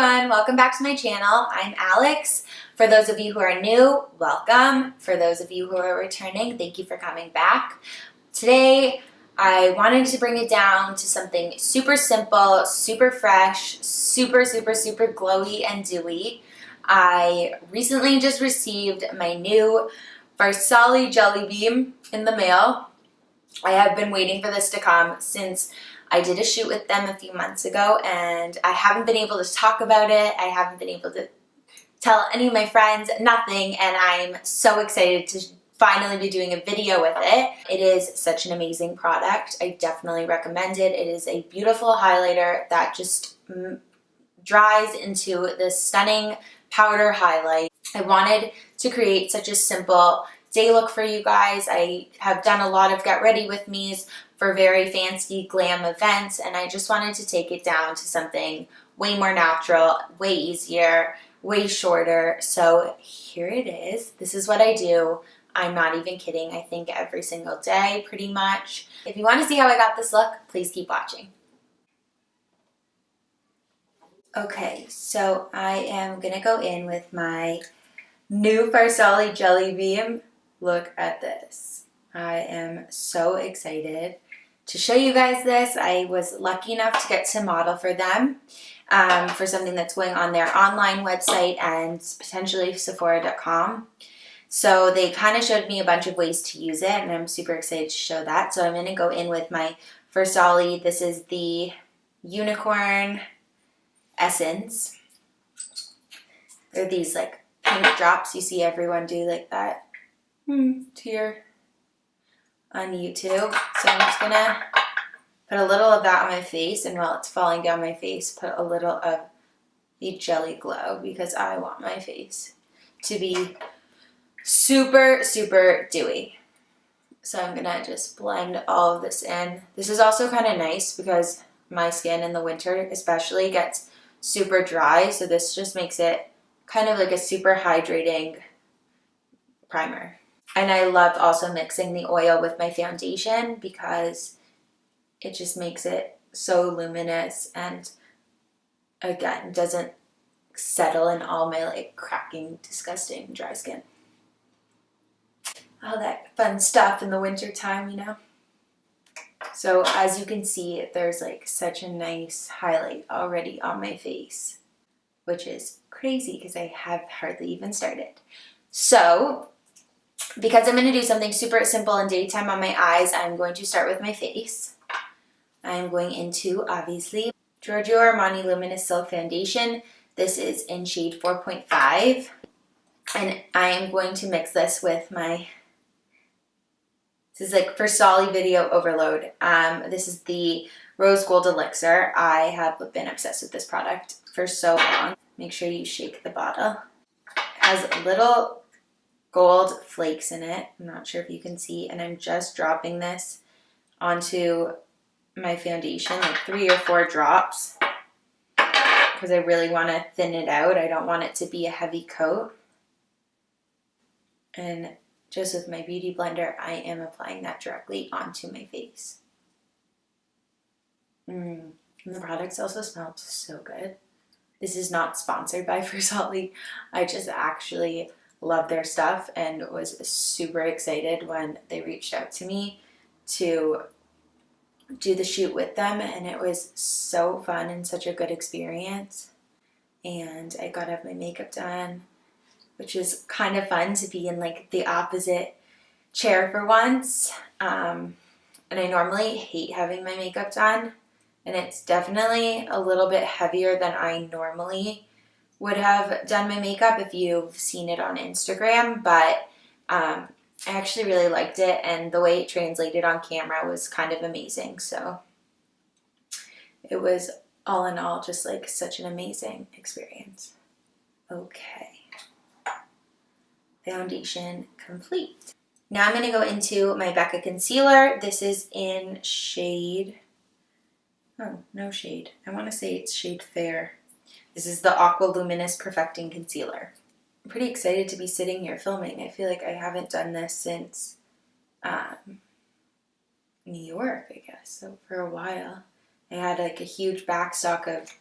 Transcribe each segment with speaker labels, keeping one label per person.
Speaker 1: everyone, welcome back to my channel. I'm Alex. For those of you who are new, welcome. For those of you who are returning, thank you for coming back. Today, I wanted to bring it down to something super simple, super fresh, super glowy and dewy. I recently just received my new FARSALI Jelly Beam in the mail. I have been waiting for this to come since I did a shoot with them a few months ago, and I haven't been able to talk about it. I haven't been able to tell any of my friends, nothing, and I'm so excited to finally be doing a video with it. It is such an amazing product. I definitely recommend it. It is a beautiful highlighter that just dries into this stunning powder highlight. I wanted to create such a simple day look for you guys. I have done a lot of get ready with me's for very fancy glam events, and I just wanted to take it down to something way more natural, way easier, way shorter. So here it is. This is what I do. I'm not even kidding. I think every single day, pretty much. If you want to see how I got this look, please keep watching. Okay, so I am gonna go in with my new FARSALI Jelly Beam. Look at this. I am so excited to show you guys this. I was lucky enough to get to model for them for something that's going on their online website and potentially Sephora.com. So they kind of showed me a bunch of ways to use it, and I'm super excited to show that. So I'm going to go in with my FARSALI. This is the Unicorn Essence. They're these like pink drops. You see everyone do like that here on YouTube. So I'm just gonna put a little of that on my face, and while it's falling down my face, put a little of the Jelly Glow because I want my face to be super dewy. So I'm gonna just blend all of this in. This is also kind of nice because my skin in the winter especially gets super dry, so this just makes it kind of like a super hydrating primer. And I love also mixing the oil with my foundation because it just makes it so luminous and, again, doesn't settle in all my like cracking, disgusting dry skin. All that fun stuff in the winter time, you know? So as you can see, there's like such a nice highlight already on my face, which is crazy because I have hardly even started. So because I'm going to do something super simple and daytime on my eyes, I'm going to start with my face. I'm going into, obviously, GIORGIO Armani Luminous Silk Foundation. This is in shade 4.5. And I am going to mix this with my, this is like FARSALI Video Overload. This is the Rose Gold Elixir. I have been obsessed with this product for so long. Make sure you shake the bottle. It has little gold flakes in it. I'm not sure if you can see, and I'm just dropping this onto my foundation, like 3 or 4 drops, because I really want to thin it out. I don't want it to be a heavy coat. And just with my beauty blender, I am applying that directly onto my face. And the products also smell so good. This is not sponsored by FARSALI. I just actually love their stuff and was super excited when they reached out to me to do the shoot with them, and it was so fun and such a good experience. And I got to have my makeup done, which is kind of fun to be in like the opposite chair for once. And I normally hate having my makeup done, and it's definitely a little bit heavier than I normally would have done my makeup if you've seen it on Instagram, but I actually really liked it, and the way it translated on camera was kind of amazing. So it was all in all just like such an amazing experience. Okay, foundation complete. Now I'm going to go into my Becca Concealer. This is in shade, oh, no shade. I want to say it's shade Fair. This is the AQUALUMINOUS Perfecting Concealer. I'm pretty excited to be sitting here filming. I feel like I haven't done this since New York, I guess, so for a while. I had like a huge backstock of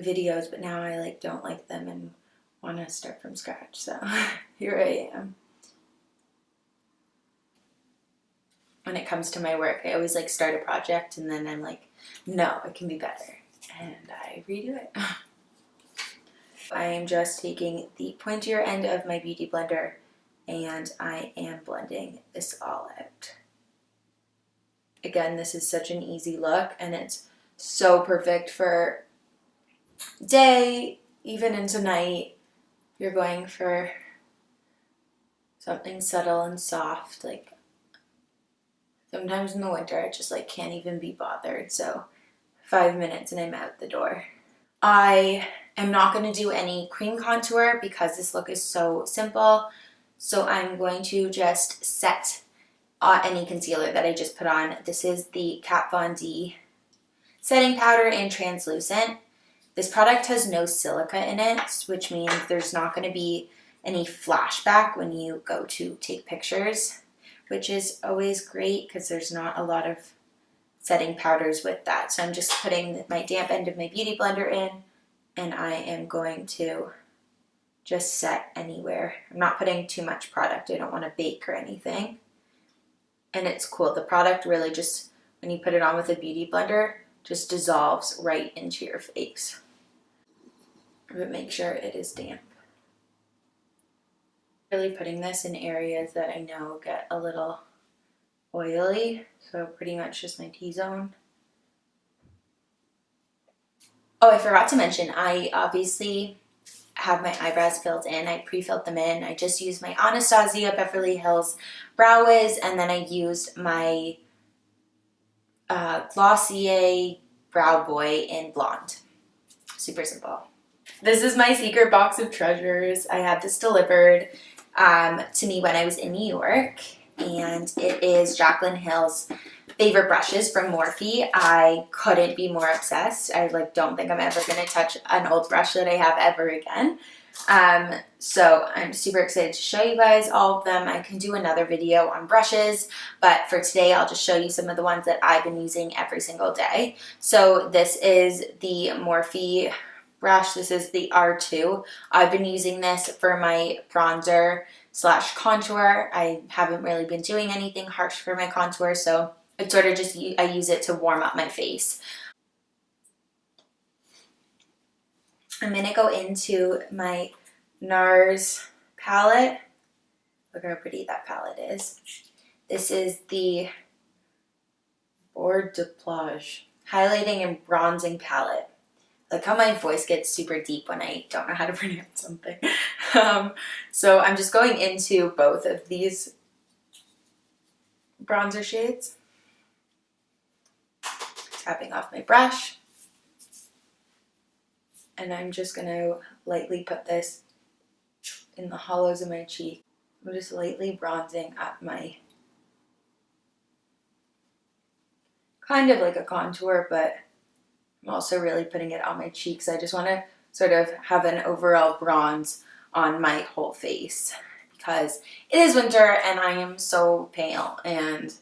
Speaker 1: videos, but now I like don't like them and want to start from scratch. So here I am. When it comes to my work, I always like start a project and then I'm like, no, it can be better. And I redo it. I am just taking the pointier end of my beauty blender and I am blending this all out. Again, this is such an easy look and it's so perfect for day, even into night. You're going for something subtle and soft. Like sometimes in the winter I just like can't even be bothered, so 5 minutes and I'm out the door. I am not going to do any cream contour because this look is so simple, so I'm going to just set any concealer that I just put on. This is the Kat Von D setting powder in translucent. This product has no silica in it, which means there's not going to be any flashback when you go to take pictures, which is always great because there's not a lot of setting powders with that. So I'm just putting my damp end of my beauty blender in and I am going to just set anywhere. I'm not putting too much product. I don't want to bake or anything. And it's cool. The product really just, when you put it on with a beauty blender, just dissolves right into your face. But make sure it is damp. Really putting this in areas that I know get a little oily, so pretty much just my T-zone. Oh, I forgot to mention, I obviously have my eyebrows filled in. I pre-filled them in. I just used my Anastasia Beverly Hills Brow Wiz, and then I used my Glossier Brow Boy in Blonde. Super simple. This is my secret box of treasures. I had this delivered to me when I was in New York, and it is JACLYN Hill's favorite brushes from Morphe. I couldn't be more obsessed. I like don't think I'm ever going to touch an old brush that I have ever again. So I'm super excited to show you guys all of them. I can do another video on brushes, but for today I'll just show you some of the ones that I've been using every single day. So this is the Morphe brush. This is the R2. I've been using this for my bronzer / contour. I haven't really been doing anything harsh for my contour, so it's sort of just, I use it to warm up my face. I'm going to go into my NARS palette. Look how pretty that palette is. This is the Bord de Plage Highlighting and Bronzing Palette. Like how my voice gets super deep when I don't know how to pronounce something. So I'm just going into both of these bronzer shades. Tapping off my brush. And I'm just going to lightly put this in the hollows of my cheek. I'm just lightly bronzing up my, kind of like a contour, but I'm also really putting it on my cheeks. I just want to sort of have an overall bronze on my whole face because it is winter and I am so pale, and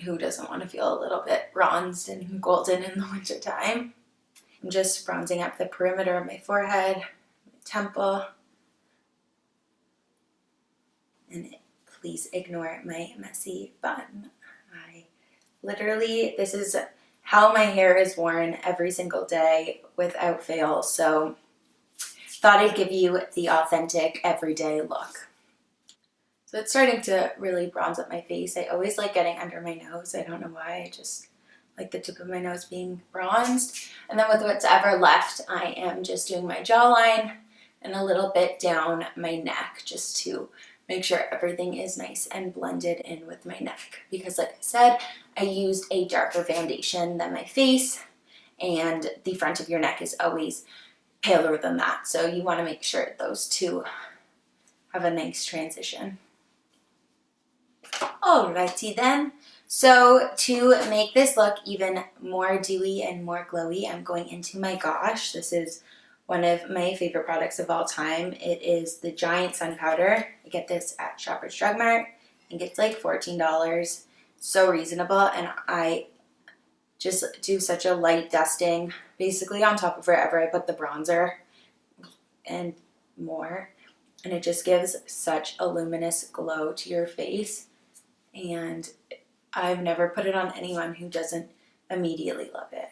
Speaker 1: who doesn't want to feel a little bit bronzed and golden in the winter time? I'm just bronzing up the perimeter of my forehead, my temple, and please ignore my messy bun. Literally, this is how my hair is worn every single day without fail, so thought I'd give you the authentic everyday look. So it's starting to really bronze up my face. I always like getting under my nose. I don't know why, I just like the tip of my nose being bronzed. And then with what's ever left, I am just doing my jawline and a little bit down my neck just to make sure everything is nice and blended in with my neck. Because like I said, I used a darker foundation than my face, and the front of your neck is always paler than that. So you want to make sure those two have a nice transition. Alrighty then. So to make this look even more dewy and more glowy, I'm going into my Gosh. This is one of my favorite products of all time. It is the Giant Sun Powder. I get this at Shoppers Drug Mart. I think it's like $14. So reasonable, and I just do such a light dusting basically on top of wherever I put the bronzer and more. And it just gives such a luminous glow to your face. And I've never put it on anyone who doesn't immediately love it.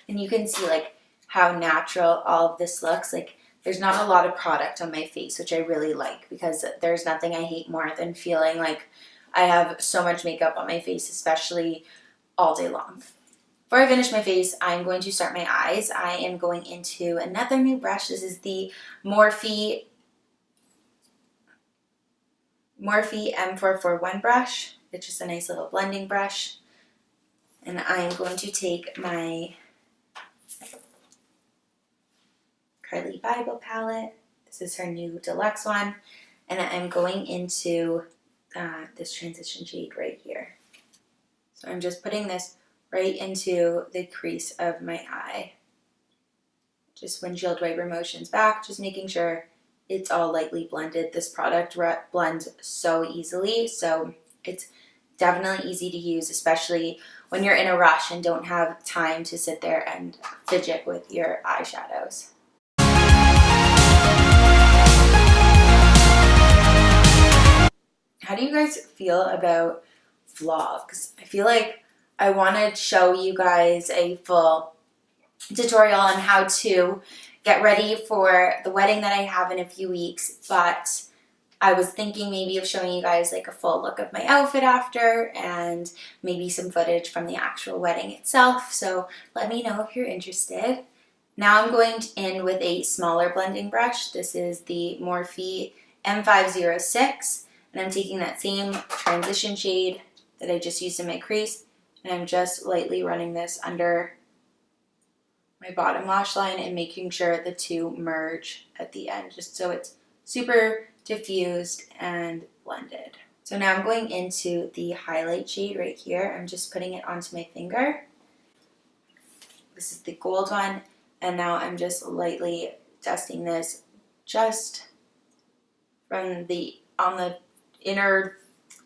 Speaker 1: And you can see like how natural all of this looks. Like there's not a lot of product on my face, which I really like, because there's nothing I hate more than feeling like I have so much makeup on my face, especially all day long. Before I finish my face, I'm going to start my eyes. I am going into another new brush. This is the Morphe M441 brush. It's just a nice little blending brush. And I'm going to take my CARLI BYBEL palette. This is her new deluxe one. And I'm going into this transition shade right here. So I'm just putting this right into the crease of my eye. Just windshield wiper motions back, just making sure it's all lightly blended. This product blends so easily, so it's definitely easy to use, especially when you're in a rush and don't have time to sit there and fidget with your eyeshadows. How do you guys feel about vlogs? I feel like I want to show you guys a full tutorial on how to get ready for the wedding that I have in a few weeks, but I was thinking maybe of showing you guys like a full look of my outfit after and maybe some footage from the actual wedding itself, so let me know if you're interested. Now I'm going in with a smaller blending brush. This is the Morphe M506, and I'm taking that same transition shade that I just used in my crease, and I'm just lightly running this under my bottom lash line and making sure the two merge at the end, just so it's super diffused and blended. So now I'm going into the highlight shade right here. I'm just putting it onto my finger. This is the gold one, and now I'm just lightly dusting this just from on the inner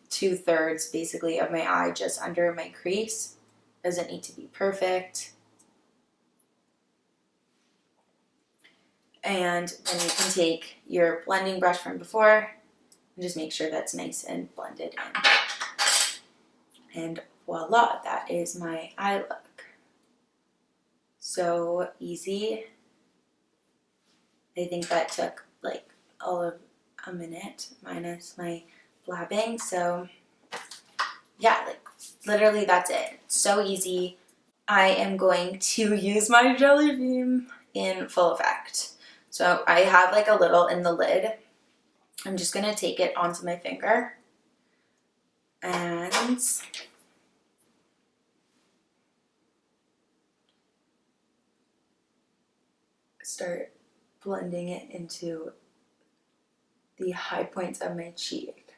Speaker 1: 2/3 basically of my eye, just under my crease. Doesn't need to be perfect. And then you can take your blending brush from before and just make sure that's nice and blended in. And voila, that is my eye look. So easy. I think that took like all of a minute minus my blabbing. So yeah, like literally that's it. So easy. I am going to use my jelly beam in full effect. So I have like a little in the lid. I'm just going to take it onto my finger and start blending it into the high points of my cheek.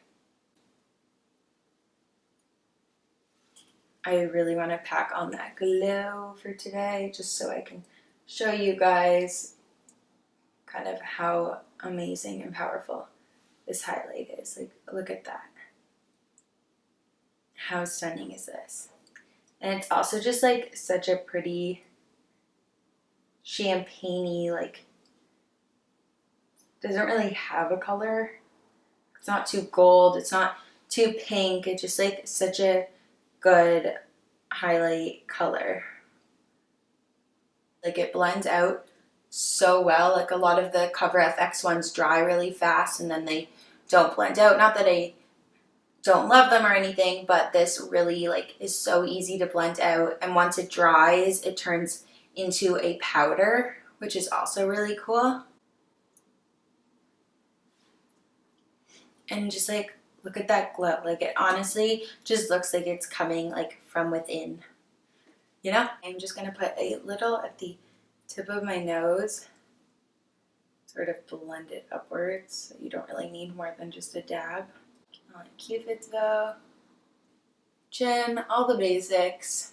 Speaker 1: I really want to pack on that glow for today, just so I can show you guys kind of how amazing and powerful this highlight is. Like, look at that. How stunning is this? And it's also just like such a pretty champagne-y, like, doesn't really have a color. It's not too gold, it's not too pink. It's just like such a good highlight color. Like, it blends out so well. Like, a lot of the Cover FX ones dry really fast and then they don't blend out. Not that I don't love them or anything, but this really like is so easy to blend out, and once it dries it turns into a powder, which is also really cool. And just like, look at that glow. Like, it honestly just looks like it's coming like from within, you know? I'm just gonna put a little at the tip of my nose, sort of blend it upwards. So you don't really need more than just a dab. On Cupid's bow, chin, all the basics.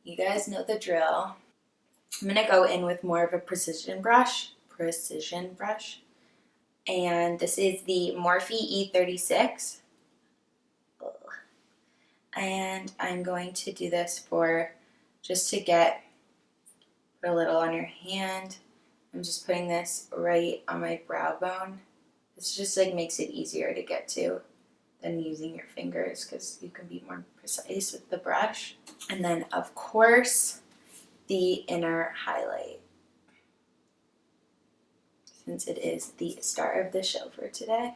Speaker 1: You guys know the drill. I'm gonna go in with more of a precision brush, and this is the Morphe E36. And I'm going to do this for just to put a little on your hand. I'm just putting this right on my brow bone. This just like makes it easier to get to than using your fingers because you can be more precise with the brush. And then of course, the inner highlight, since it is the star of the show for today.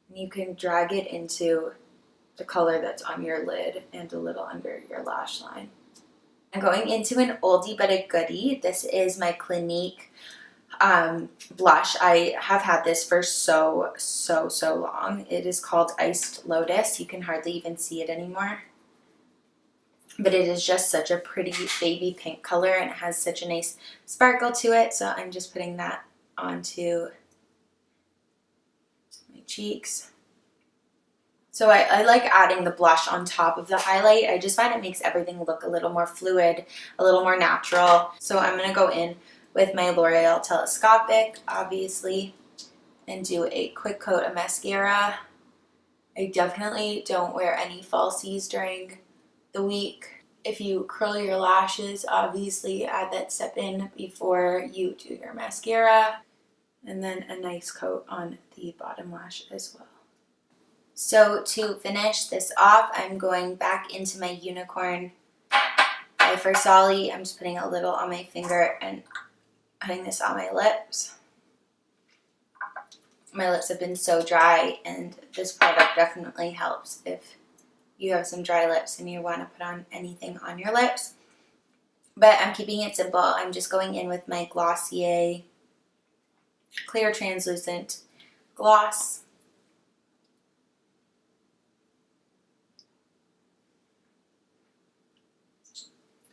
Speaker 1: And you can drag it into the color that's on your lid and a little under your lash line. I'm going into an oldie but a goodie. This is my Clinique blush. I have had this for so long. It is called Iced Lotus. You can hardly even see it anymore. But it is just such a pretty baby pink color and it has such a nice sparkle to it. So I'm just putting that onto my cheeks. So I like adding the blush on top of the highlight. I just find it makes everything look a little more fluid, a little more natural. So I'm going to go in with my L'Oreal Telescopic, obviously, and do a quick coat of mascara. I definitely don't wear any falsies during the week. If you curl your lashes, obviously add that step in before you do your mascara. And then a nice coat on the bottom lash as well. So to finish this off, I'm going back into my Unicorn by FARSALI. I'm just putting a little on my finger and putting this on my lips. My lips have been so dry and this product definitely helps if you have some dry lips and you want to put on anything on your lips. But I'm keeping it simple. I'm just going in with my Glossier Clear Translucent Gloss.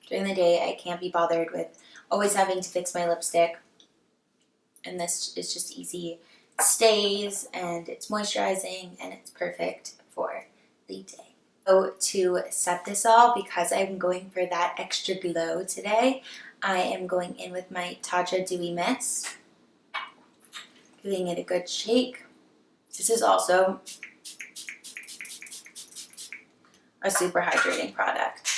Speaker 1: During the day, I can't be bothered with always having to fix my lipstick. And this is just easy. It stays and it's moisturizing and it's perfect for the day. So to set this all, because I'm going for that extra glow today, I am going in with my TATCHA Dewy Mist. Giving it a good shake. This is also a super hydrating product.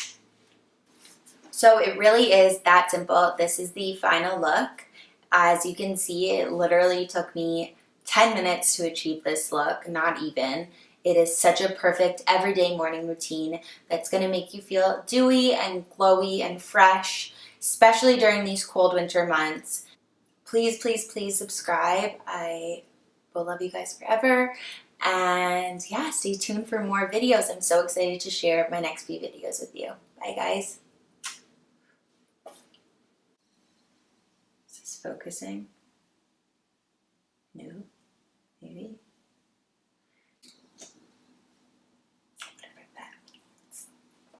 Speaker 1: So it really is that simple. This is the final look. As you can see, it literally took me 10 minutes to achieve this look, not even. It is such a perfect everyday morning routine that's going to make you feel dewy and glowy and fresh, especially during these cold winter months. Please, please, please subscribe. I will love you guys forever. And yeah, stay tuned for more videos. I'm so excited to share my next few videos with you. Bye, guys. Is this focusing?